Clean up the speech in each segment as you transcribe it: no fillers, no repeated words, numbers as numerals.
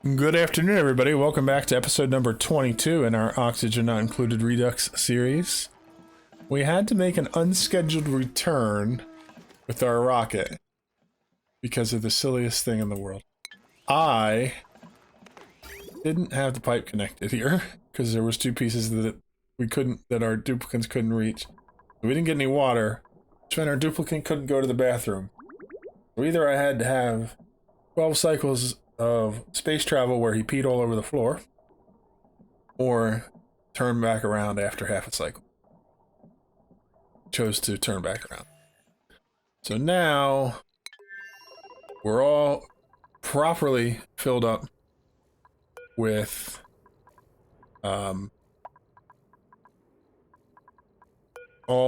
Good afternoon, everybody. Welcome back to episode number 22 in our Oxygen Not Included Redux series. We had to make an unscheduled return with our rocket because of the silliest thing in the world. I didn't have the pipe connected here because there was two pieces that our duplicants couldn't reach. We didn't get any water, which meant our duplicant couldn't go to the bathroom. So either I had to have 12 cycles of space travel where he peed all over the floor, or turn back around after half a cycle. Chose to turn back around. So now we're all properly filled up with all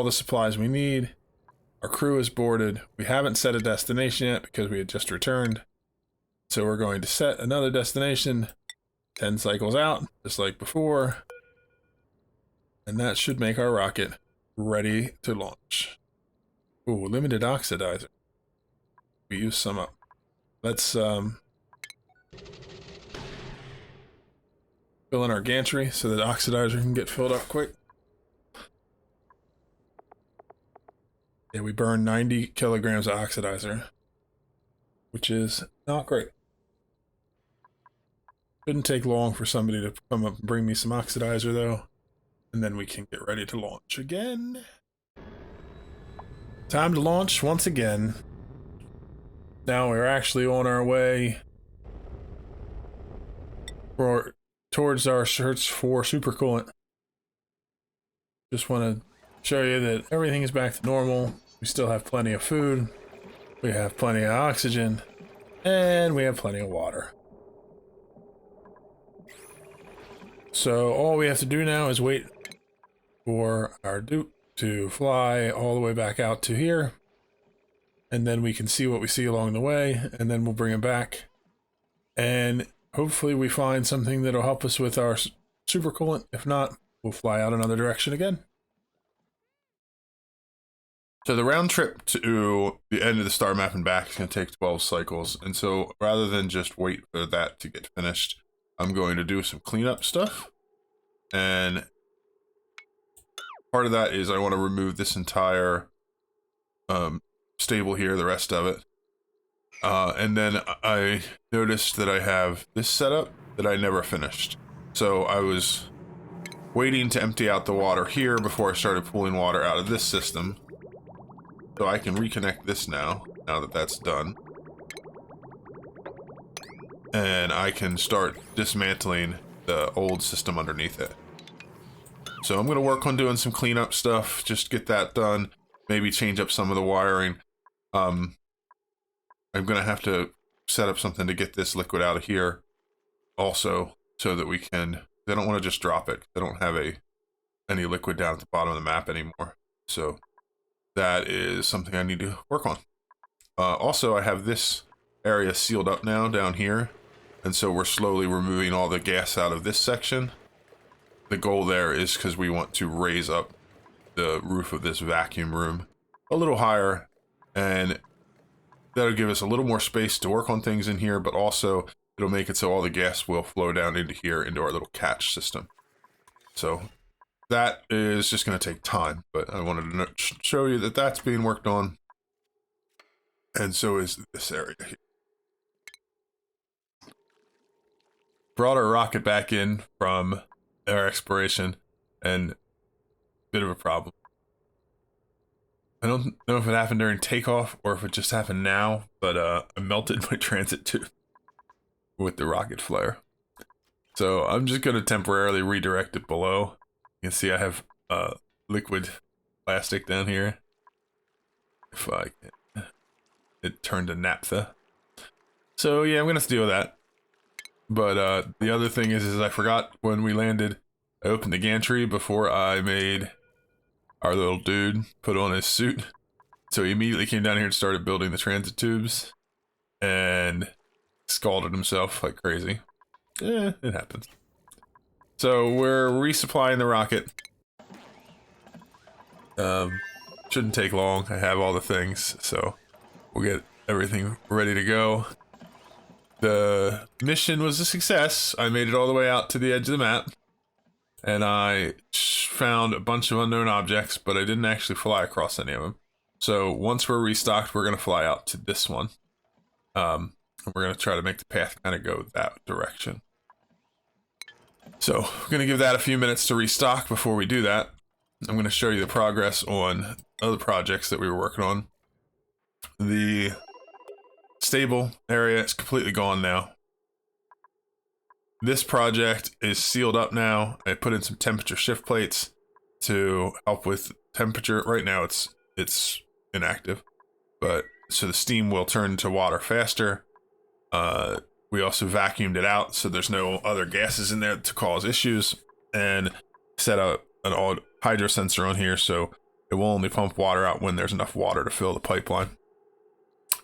the supplies we need. Our crew is boarded. We haven't set a destination yet because we had just returned. So we're going to set another destination 10 cycles out, just like before. And that should make our rocket ready to launch. Ooh, limited oxidizer. We use some up. Let's fill in our gantry so that oxidizer can get filled up quick. Yeah, we burn 90 kilograms of oxidizer, which is not great. Shouldn't take long for somebody to come up and bring me some oxidizer, though, and then we can get ready to launch again. Time to launch once again. Now we're actually on our way towards our search for super coolant. Just want to show you that everything is back to normal. We still have plenty of food, we have plenty of oxygen, and we have plenty of water. So all we have to do now is wait for our dupe to fly all the way back out to here, and then we can see what we see along the way, and then we'll bring it back, and hopefully we find something that'll help us with our super coolant. If not, we'll fly out another direction again. So the round trip to the end of the star map and back is going to take 12 cycles, and so rather than just wait for that to get finished, I'm going to do some cleanup stuff, and part of that is I want to remove this entire stable here, the rest of it, and then I noticed that I have this setup that I never finished. So I was waiting to empty out the water here before I started pulling water out of this system, so I can reconnect this now that that's done. And I can start dismantling the old system underneath it. So I'm going to work on doing some cleanup stuff, just get that done, maybe change up some of the wiring. I'm going to have to set up something to get this liquid out of here also, so that we can, they don't want to just drop it. They don't have any liquid down at the bottom of the map anymore. So that is something I need to work on. Also, I have this area sealed up now down here. And so we're slowly removing all the gas out of this section. The goal there is because we want to raise up the roof of this vacuum room a little higher, and that'll give us a little more space to work on things in here, but also it'll make it so all the gas will flow down into here, into our little catch system. So that is just going to take time, but I wanted to show you that that's being worked on, and so is this area here. Brought our rocket back in from our exploration, and bit of a problem. I don't know if it happened during takeoff or if it just happened now, but I melted my transit tube with the rocket flare. So I'm just going to temporarily redirect it below. You can see I have liquid plastic down here. If I can, it turned to naphtha. So yeah, I'm going to have to deal with that. But the other thing is I forgot when we landed, I opened the gantry before I made our little dude put on his suit. So he immediately came down here and started building the transit tubes and scalded himself like crazy. It happens. So we're resupplying the rocket. Shouldn't take long. I have all the things, so we'll get everything ready to go. the mission was a success. I made it all the way out to the edge of the map, and I found a bunch of unknown objects, but I didn't actually fly across any of them. So once we're restocked, we're going to fly out to this one. And we're going to try to make the path kind of go that direction. So we're going to give that a few minutes to restock before we do that. I'm going to show you the progress on other projects that we were working on. The stable area is completely gone now. This project is sealed up now. I put in some temperature shift plates to help with temperature. Right now it's inactive, but so the steam will turn to water faster. We also vacuumed it out so there's no other gases in there to cause issues, and set up an old hydro sensor on here so it will only pump water out when there's enough water to fill the pipeline.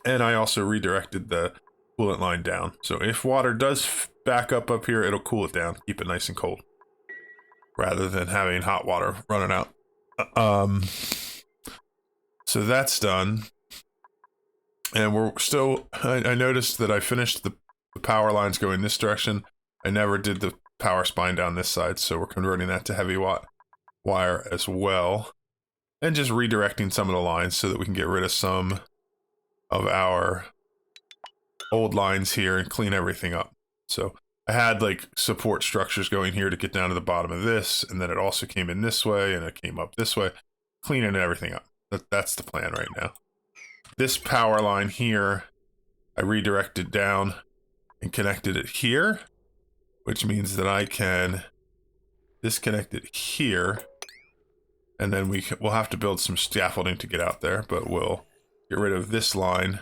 And I also redirected the coolant line down, so if water does back up here, it'll cool it down, keep it nice and cold, rather than having hot water running out. So that's done. And we're still, I noticed that I finished the power lines going this direction. I never did the power spine down this side, so we're converting that to heavy watt wire as well. And just redirecting some of the lines so that we can get rid of some of our old lines here and clean everything up. So I had like support structures going here to get down to the bottom of this, and then it also came in this way and it came up this way, cleaning everything up. That's the plan right now. This power line here, I redirected down and connected it here, which means that I can disconnect it here, and then we'll have to build some scaffolding to get out there, but we'll get rid of this line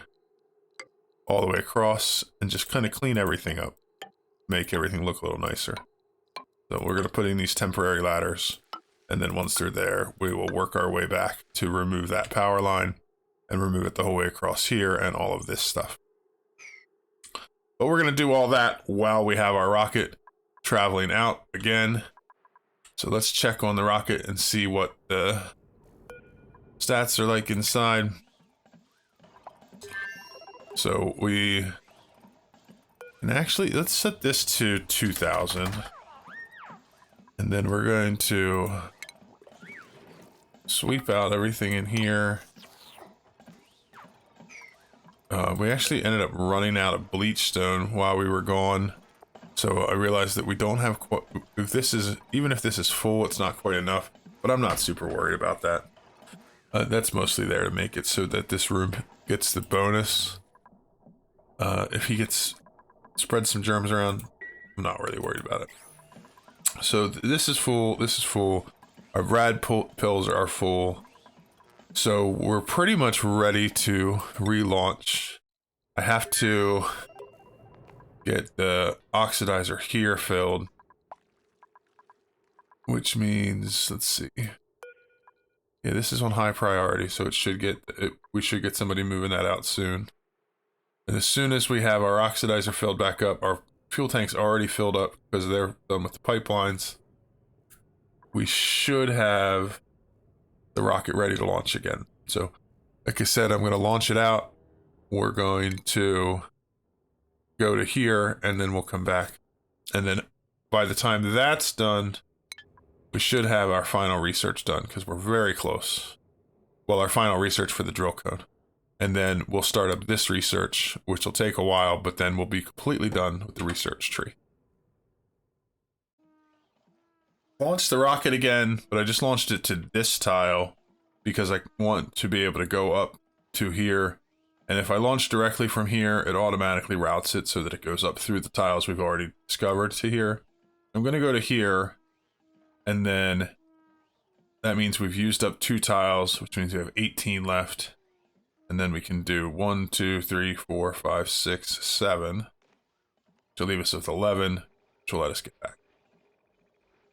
all the way across and just kind of clean everything up, make everything look a little nicer. So we're going to put in these temporary ladders, and then once they're there, we will work our way back to remove that power line and remove it the whole way across here and all of this stuff. But we're going to do all that while we have our rocket traveling out again. So let's check on the rocket and see what the stats are like inside. So we can actually, let's set this to 2000. And then we're going to sweep out everything in here. We actually ended up running out of bleach stone while we were gone. So I realized that we don't have quite, even if this is full, it's not quite enough, but I'm not super worried about that. That's mostly there to make it so that this room gets the bonus. If he spread some germs around, I'm not really worried about it. So this is full, this is full. Our rad pills are full. So we're pretty much ready to relaunch. I have to get the oxidizer here filled, which means, let's see. Yeah, this is on high priority, so it should get, we should get somebody moving that out soon. And as soon as we have our oxidizer filled back up, our fuel tank's already filled up because they're done with the pipelines, we should have the rocket ready to launch again. So, like I said, I'm going to launch it out. We're going to go to here, and then we'll come back. And then by the time that's done, we should have our final research done, because we're very close. Well, our final research for the drill code. And then we'll start up this research, which will take a while, but then we'll be completely done with the research tree. Launched the rocket again, but I just launched it to this tile because I want to be able to go up to here. And if I launch directly from here, it automatically routes it so that it goes up through the tiles we've already discovered to here. I'm going to go to here, and then that means we've used up 2 tiles, which means we have 18 left. And then we can do 1, 2, 3, 4, 5, 6, 7. Which will leave us with 11, which will let us get back.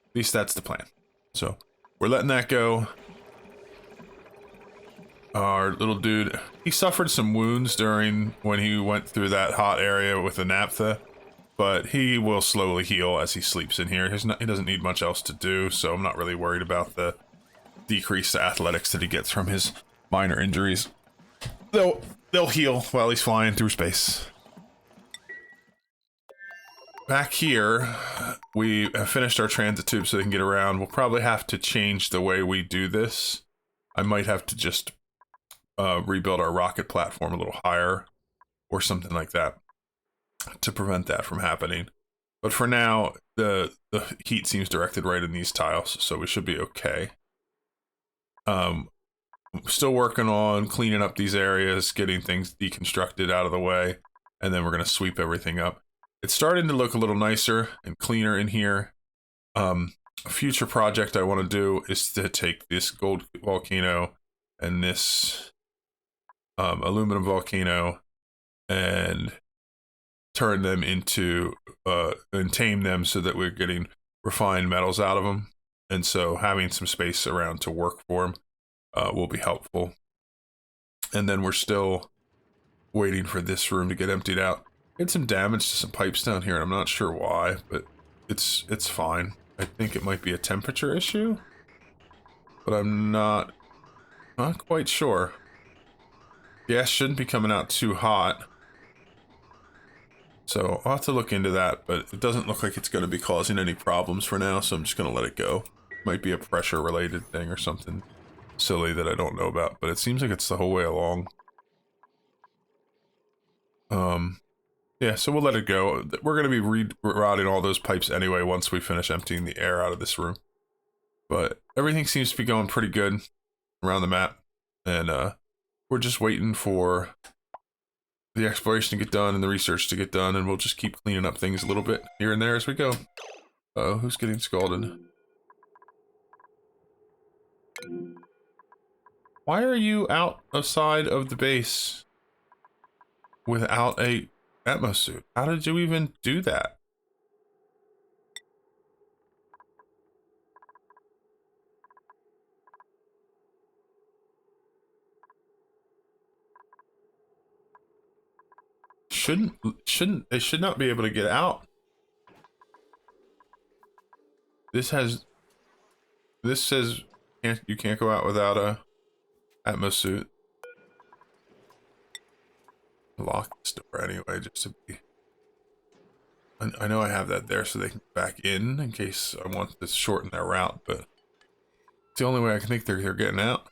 At least that's the plan. So we're letting that go. Our little dude, he suffered some wounds when he went through that hot area with the naphtha, but he will slowly heal as he sleeps in here. He doesn't need much else to do, so I'm not really worried about the decreased athletics that he gets from his minor injuries. They'll heal while he's flying through space. back here, we have finished our transit tube so they can get around. We'll probably have to change the way we do this. I might have to just rebuild our rocket platform a little higher or something like that to prevent that from happening. But for now, the heat seems directed right in these tiles, so we should be okay. Still working on cleaning up these areas, getting things deconstructed out of the way, and then we're going to sweep everything up. It's starting to look a little nicer and cleaner in here. A future project I want to do is to take this gold volcano and this aluminum volcano and turn them into and tame them so that we're getting refined metals out of them. And so having some space around to work for them will be helpful. And then we're still waiting for this room to get emptied out. Had some damage to some pipes down here, and I'm not sure why, but it's fine. I think it might be a temperature issue, but I'm not quite sure. Gas shouldn't be coming out too hot, so I'll have to look into that, but it doesn't look like it's going to be causing any problems for now, so I'm just going to let it go. Might be a pressure related thing or something silly that I don't know about, but it seems like it's the whole way along. Yeah, so we'll let it go. We're going to be rerouting all those pipes anyway once we finish emptying the air out of this room. But everything seems to be going pretty good around the map, and we're just waiting for the exploration to get done and the research to get done, and we'll just keep cleaning up things a little bit here and there as we go. Who's getting scalded? Why are you outside of the base without a Atmos suit? How did you even do that? They should not be able to get out. This says you can't go out without a Atmos suit. Lock this door anyway, just to be. I know I have that there so they can back in case I want to shorten their route, but it's the only way I can think they're getting out.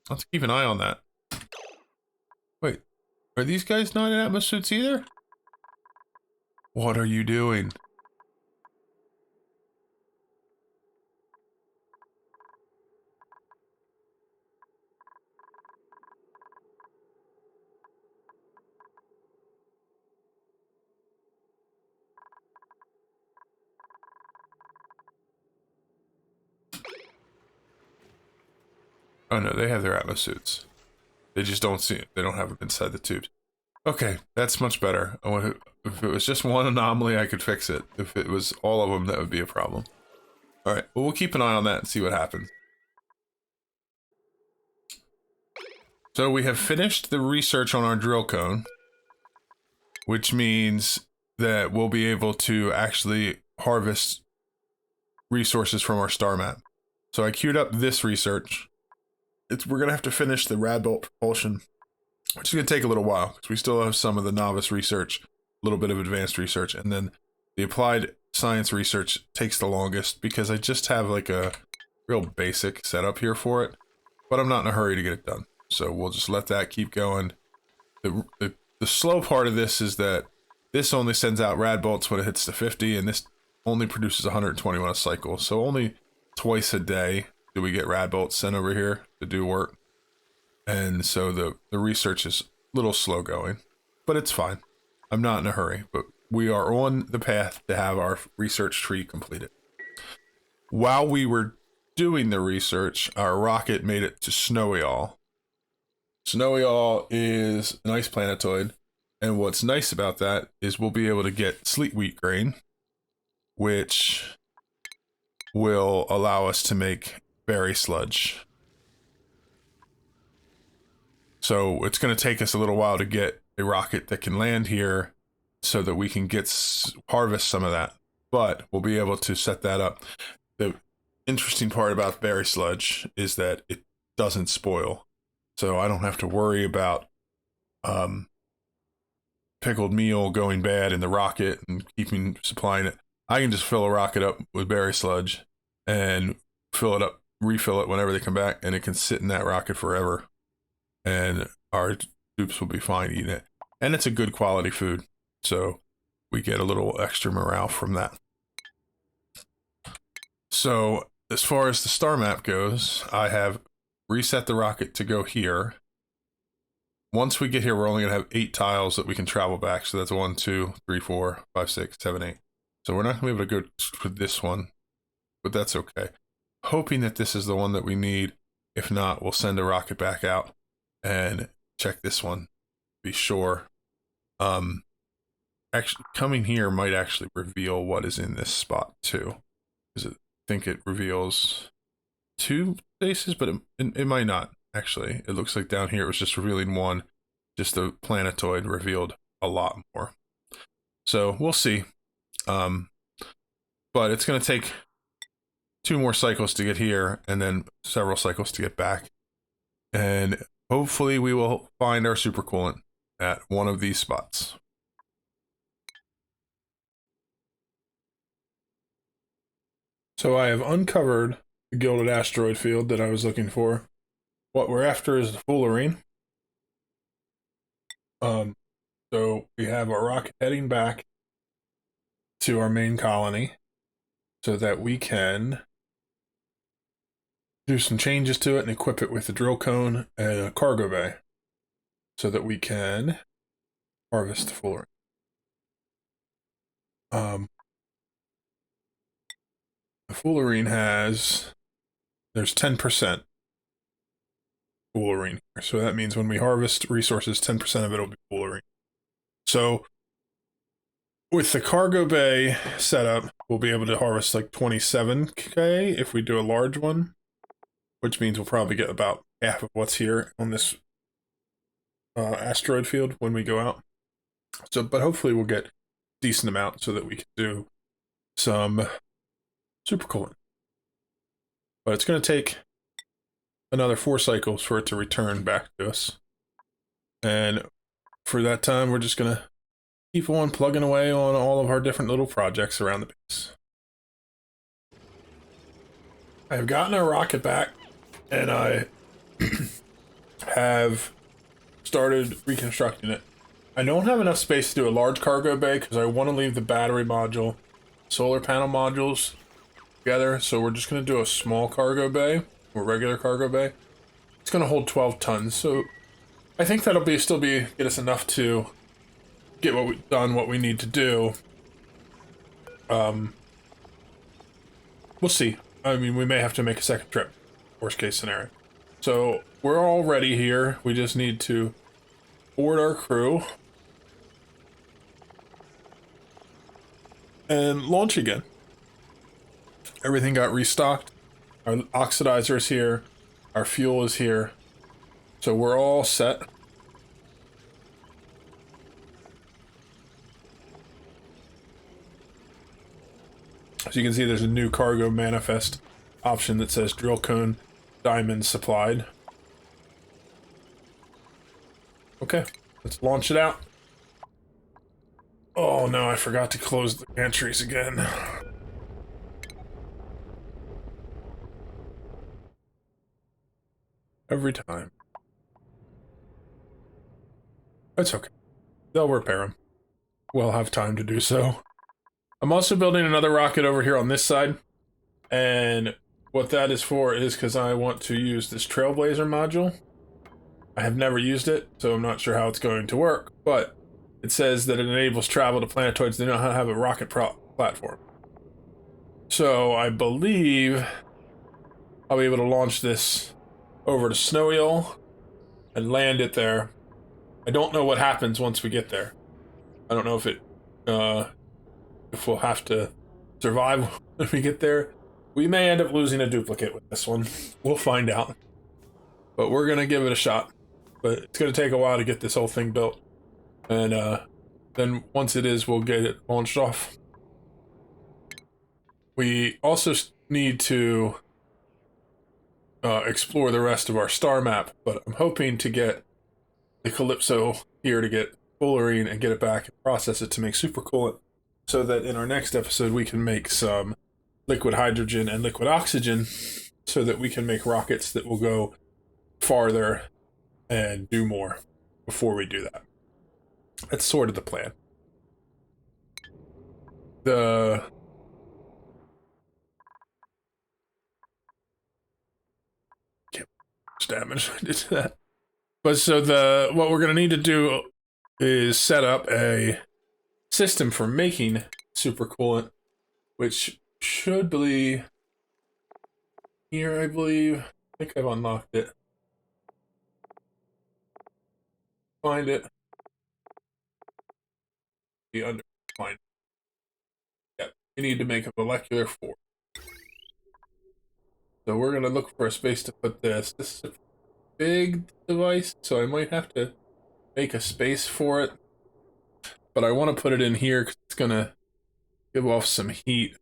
Let's keep an eye on that. Wait, are these guys not in Atmos suits either? What are you doing? Oh no, they have their Atmos suits. They just don't see it. They don't have them inside the tubes. Okay, that's much better. If it was just one anomaly, I could fix it. If it was all of them, that would be a problem. Alright, well, we'll keep an eye on that and see what happens. So we have finished the research on our drill cone, which means that we'll be able to actually harvest resources from our star map. So I queued up this research. We're going to have to finish the rad bolt propulsion, which is going to take a little while because we still have some of the novice research, a little bit of advanced research, and then the applied science research takes the longest because I just have like a real basic setup here for it, but I'm not in a hurry to get it done. So we'll just let that keep going. The slow part of this is that this only sends out rad bolts when it hits the 50, and this only produces 121 a cycle. So only twice a day do we get rad bolts sent over here to do work. And so the research is a little slow going, but it's fine. I'm not in a hurry, but we are on the path to have our research tree completed. While we were doing the research, our rocket made it to Snowy All. Snowy All is an ice planetoid, and what's nice about that is we'll be able to get sleet wheat grain, which will allow us to make berry sludge. So it's going to take us a little while to get a rocket that can land here so that we can harvest some of that, but we'll be able to set that up. The interesting part about berry sludge is that it doesn't spoil, so I don't have to worry about pickled meal going bad in the rocket and supplying it, I can just fill a rocket up with berry sludge and fill it up, refill it whenever they come back, and it can sit in that rocket forever. And our troops will be fine eating it. And it's a good quality food, so we get a little extra morale from that. So as far as the star map goes, I have reset the rocket to go here. Once we get here, we're only going to have 8 tiles that we can travel back. So that's 1, 2, 3, 4, 5, 6, 7, 8. So we're not going to be able to go for this one, but that's okay. Hoping that this is the one that we need. If not, we'll send a rocket back out and check this one. Be sure. Actually, coming here might actually reveal what is in this spot too. Because I think it reveals 2 spaces, but it might not. Actually, it looks like down here it was just revealing 1. Just the planetoid revealed a lot more. So we'll see. But it's going to take 2 more cycles to get here, and then several cycles to get back. And hopefully we will find our super coolant at one of these spots. So I have uncovered the gilded asteroid field that I was looking for. What we're after is the fullerene. So we have our rocket heading back to our main colony so that we can do some changes to it and equip it with a drill cone and a cargo bay so that we can harvest the fullerene. The fullerene there's 10% fullerene here. So that means when we harvest resources, 10% of it will be fullerene. So with the cargo bay setup, we'll be able to harvest like 27k if we do a large one, which means we'll probably get about half of what's here on this asteroid field when we go out. So, but hopefully we'll get a decent amount so that we can do some super coolant. But it's going to take another 4 cycles for it to return back to us. And for that time, we're just going to keep on plugging away on all of our different little projects around the base. I've gotten our rocket back, and I have started reconstructing it. I don't have enough space to do a large cargo bay because I want to leave the battery module, solar panel modules together, so we're just going to do a small cargo bay, or regular cargo bay. It's going to hold 12 tons, so I think that'll get us enough to get what we need to do. We'll see. I mean, we may have to make a second trip, worst case scenario. So we're all ready here. We just need to board our crew and launch again. Everything got restocked. Our oxidizer is here. Our fuel is here. So we're all set. So you can see there's a new cargo manifest option that says drill cone diamond supplied. Okay, let's launch it out. Oh no, I forgot to close the pantries again. Every time. That's okay. They'll repair them. We'll have time to do so. I'm also building another rocket over here on this side. And what that is for is because I want to use this Trailblazer module. I have never used it, so I'm not sure how it's going to work. But it says that it enables travel to planetoids that do not have a rocket platform. So I believe I'll be able to launch this over to Snowiel and land it there. I don't know what happens once we get there. I don't know if we'll have to survive when we get there. We may end up losing a duplicate with this one. We'll find out. But we're gonna give it a shot. But it's gonna take a while to get this whole thing built. And then once it is, we'll get it launched off. We also need to explore the rest of our star map, but I'm hoping to get the Calypso here to get fullerene and get it back and process it to make super coolant, so that in our next episode we can make some liquid hydrogen and liquid oxygen, so that we can make rockets that will go farther and do more before we do that. That's sort of the plan. The damage I did to that. But so what we're gonna need to do is set up a system for making super coolant, which should be here, I believe. I think I've unlocked it. Find it. Be under find. Yep. We need to make a molecular forge. So we're gonna look for a space to put this. This is a big device, so I might have to make a space for it. But I want to put it in here because it's gonna give off some heat.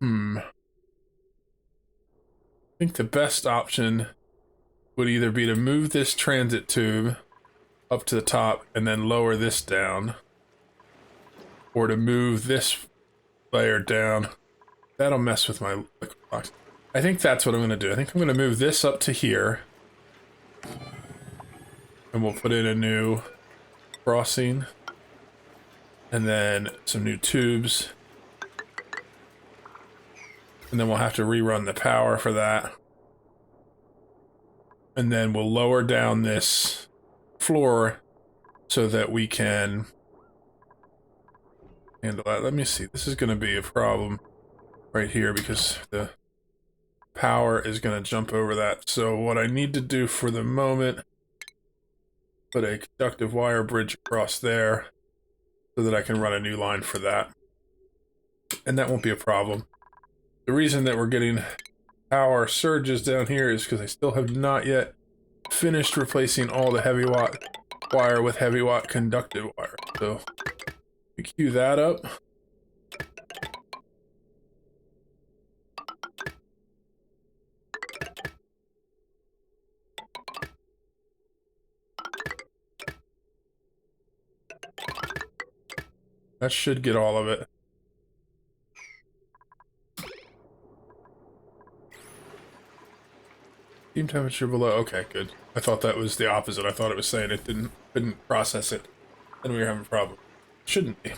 I think the best option would either be to move this transit tube up to the top and then lower this down, or to move this layer down. That'll mess with my liquid box. I think that's what I'm going to do. I think I'm going to move this up to here, and we'll put in a new crossing, and then some new tubes, and then we'll have to rerun the power for that. And then we'll lower down this floor so that we can handle that. Let me see. This is going to be a problem right here because the power is going to jump over that. So what I need to do for the moment, put a conductive wire bridge across there so that I can run a new line for that. And that won't be a problem. The reason that we're getting power surges down here is because I still have not yet finished replacing all the heavy watt wire with heavy watt conductive wire. So we cue that up. That should get all of it. Steam temperature below. Okay, good. I thought that was the opposite. I thought it was saying it couldn't process it, and we were having a problem. Shouldn't be.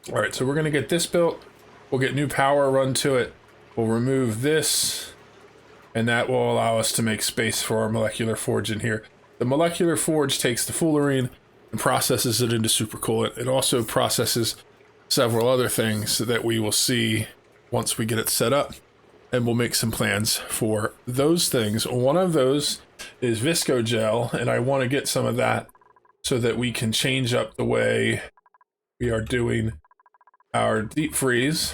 All right, so we're gonna get this built. We'll get new power run to it. We'll remove this, and that will allow us to make space for our molecular forge in here. The molecular forge takes the fullerene and processes it into supercoolant. It also processes several other things that we will see once we get it set up. And we'll make some plans for those things. One of those is visco gel, and I want to get some of that so that we can change up the way we are doing our deep freeze.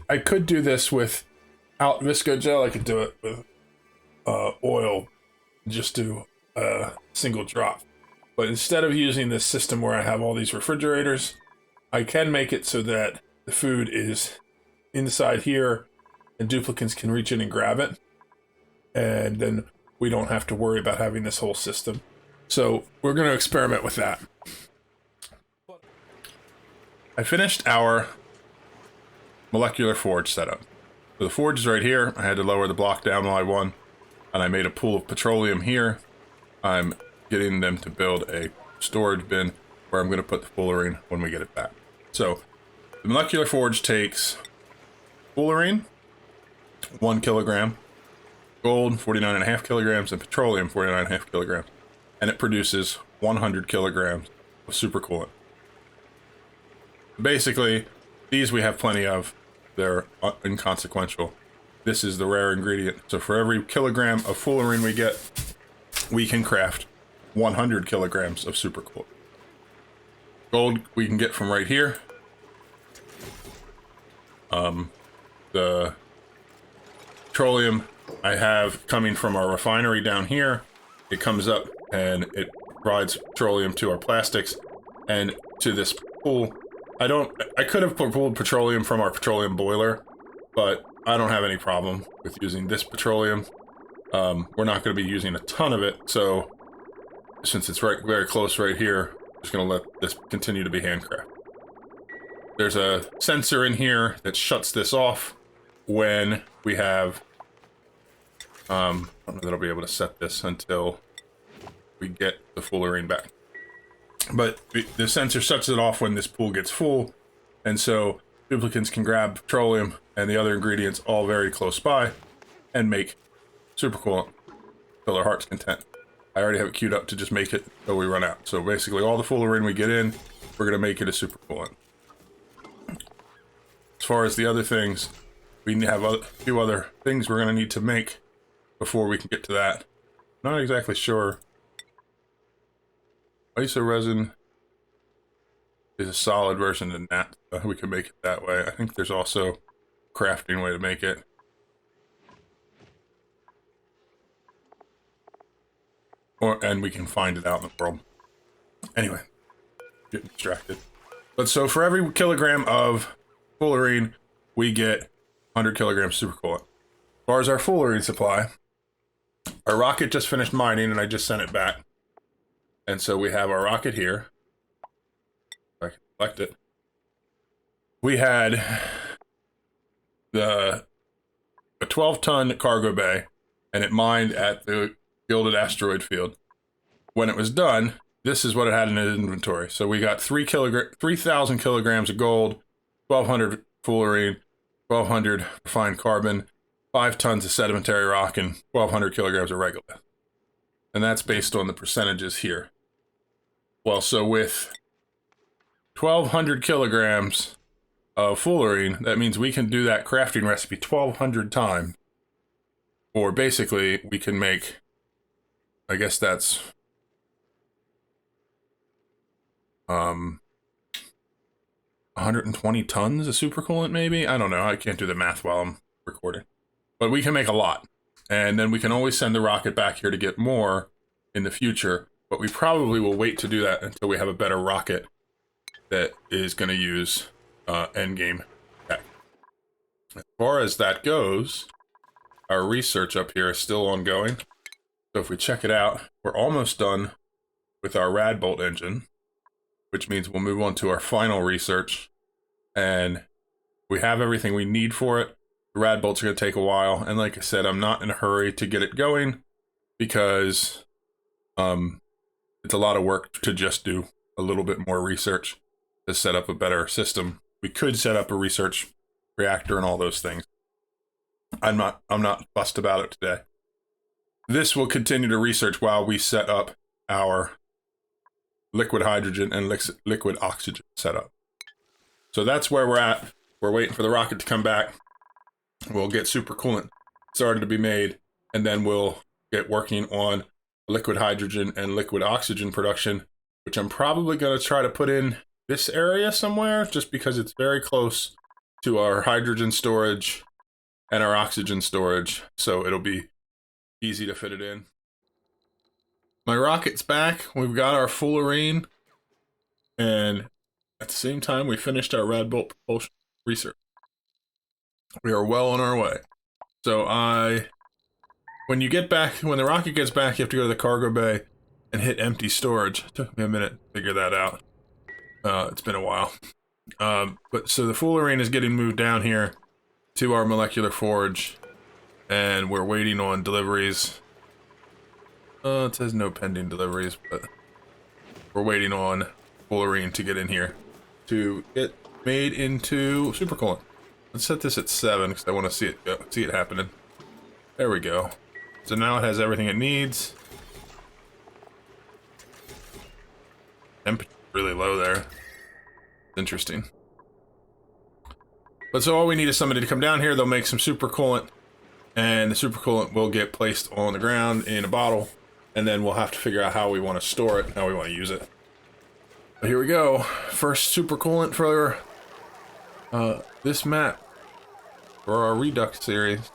I could do this without visco gel. I could do it with oil, just do a single drop. But instead of using this system where I have all these refrigerators, I can make it so that the food is inside here and duplicants can reach in and grab it, and then we don't have to worry about having this whole system. So we're going to experiment with that. I finished our molecular forge setup. So the forge is right here. I had to lower the block down while I won, and I made a pool of petroleum here. I'm getting them to build a storage bin where I'm going to put the fullerene when we get it back. So the molecular forge takes fullerene, 1 kilogram, gold, 49.5 kilograms, and petroleum, 49.5 kilograms. And it produces 100 kilograms of supercoolant. Basically, these we have plenty of. They're inconsequential. This is the rare ingredient. So for every kilogram of fullerene we get, we can craft 100 kilograms of supercoolant. Gold we can get from right here. The petroleum I have coming from our refinery down here. It comes up and it provides petroleum to our plastics and to this pool. I could have pulled petroleum from our petroleum boiler, but I don't have any problem with using this petroleum. We're not going to be using a ton of it, so since it's very close right here, I'm just going to let this continue to be handcrafted. There's a sensor in here that shuts this off when we have... I don't know that I'll be able to set this until we get the fullerene back. But the sensor shuts it off when this pool gets full, and so duplicants can grab petroleum and the other ingredients all very close by and make super coolant till their heart's content. I already have it queued up to just make it till we run out. So basically all the fullerene we get in, we're going to make it a super coolant. As far as the other things, we have a few other things we're going to need to make before we can get to that. Not exactly sure. Iso resin is a solid version of that. We can make it that way. I think there's also a crafting way to make it. And we can find it out in the world. Anyway, getting distracted. But so for every kilogram of fullerene, we get 100 kilograms super coolant. As far as our fullerene supply, our rocket just finished mining and I just sent it back. And so we have our rocket here. If I can select it. We had a 12-ton cargo bay, and it mined at the gilded asteroid field. When it was done, this is what it had in its inventory. So we got 3,000 kilograms of gold, 1,200 fullerene, 1,200 refined carbon, 5 tons of sedimentary rock, and 1,200 kilograms of regolith. And that's based on the percentages here. Well, so with 1,200 kilograms of fullerene, that means we can do that crafting recipe 1,200 times. Or basically, we can make, I guess that's 120 tons of supercoolant, maybe? I don't know. I can't do the math while I'm recording. But we can make a lot. And then we can always send the rocket back here to get more in the future. But we probably will wait to do that until we have a better rocket that is going to use endgame tech. As far as that goes, our research up here is still ongoing. So if we check it out, we're almost done with our rad bolt engine, which means we'll move on to our final research. And we have everything we need for it. The rad bolts are going to take a while. And like I said, I'm not in a hurry to get it going because it's a lot of work to just do a little bit more research to set up a better system. We could set up a research reactor and all those things. I'm not fussed about it today. This will continue to research while we set up our liquid hydrogen and liquid oxygen setup. So that's where we're at. We're waiting for the rocket to come back. We'll get super coolant started to be made, and then we'll get working on liquid hydrogen and liquid oxygen production, which I'm probably going to try to put in this area somewhere just because it's very close to our hydrogen storage and our oxygen storage, so it'll be easy to fit it in. My rocket's back. We've got our fullerene, and at the same time we finished our rad bolt propulsion research. We are well on our way. So when the rocket gets back, you have to go to the cargo bay and hit empty storage. It took me a minute to figure that out. It's been a while. But so the fullerene is getting moved down here to our molecular forge, and we're waiting on deliveries. It says no pending deliveries, but we're waiting on fullerene to get in here to get made into supercoolant. Let's set this at 7 because I want to see it happening. There we go. So now it has everything it needs. Temperature really low there. Interesting. But so all we need is somebody to come down here. They'll make some supercoolant, and the supercoolant will get placed on the ground in a bottle, and then we'll have to figure out how we want to store it and how we want to use it. But here we go. First supercoolant for this map for our Redux series.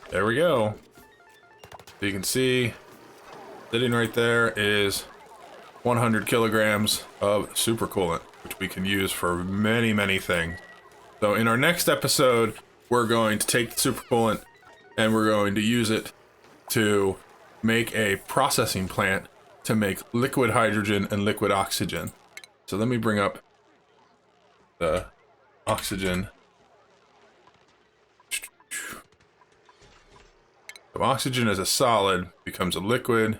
There we go. So you can see, sitting right there is 100 kilograms of supercoolant, which we can use for many, many things. So in our next episode, we're going to take the supercoolant and we're going to use it to make a processing plant to make liquid hydrogen and liquid oxygen. So let me bring up the oxygen. So oxygen as a solid becomes a liquid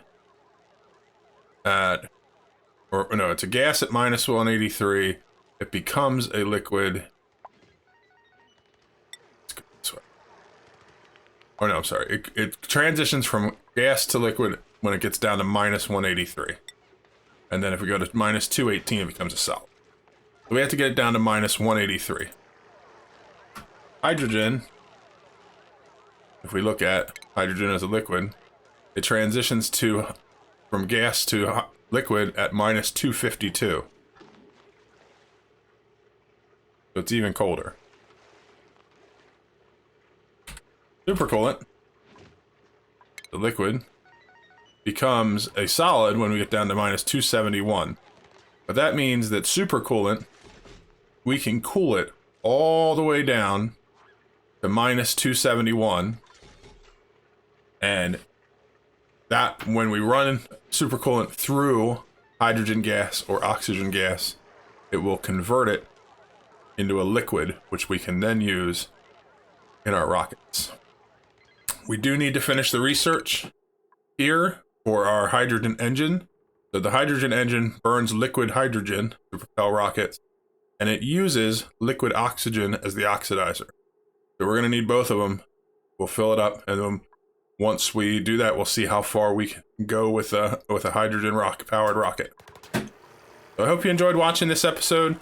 at, or no, it's a gas at minus 183. It becomes a liquid. Let's go this way. Oh no, I'm sorry. It transitions from gas to liquid when it gets down to minus 183. And then if we go to minus 218, it becomes a solid. So we have to get it down to minus 183. Hydrogen, if we look at hydrogen as a liquid, it transitions from gas to liquid at minus 252. So it's even colder. Supercoolant, the liquid, becomes a solid when we get down to minus 271. But that means that supercoolant, we can cool it all the way down to minus 271. And that, when we run supercoolant through hydrogen gas or oxygen gas, it will convert it into a liquid, which we can then use in our rockets. We do need to finish the research here for our hydrogen engine. So the hydrogen engine burns liquid hydrogen to propel rockets, and it uses liquid oxygen as the oxidizer. So we're going to need both of them. We'll fill it up, and then once we do that, we'll see how far we can go with a hydrogen powered rocket. So I hope you enjoyed watching this episode.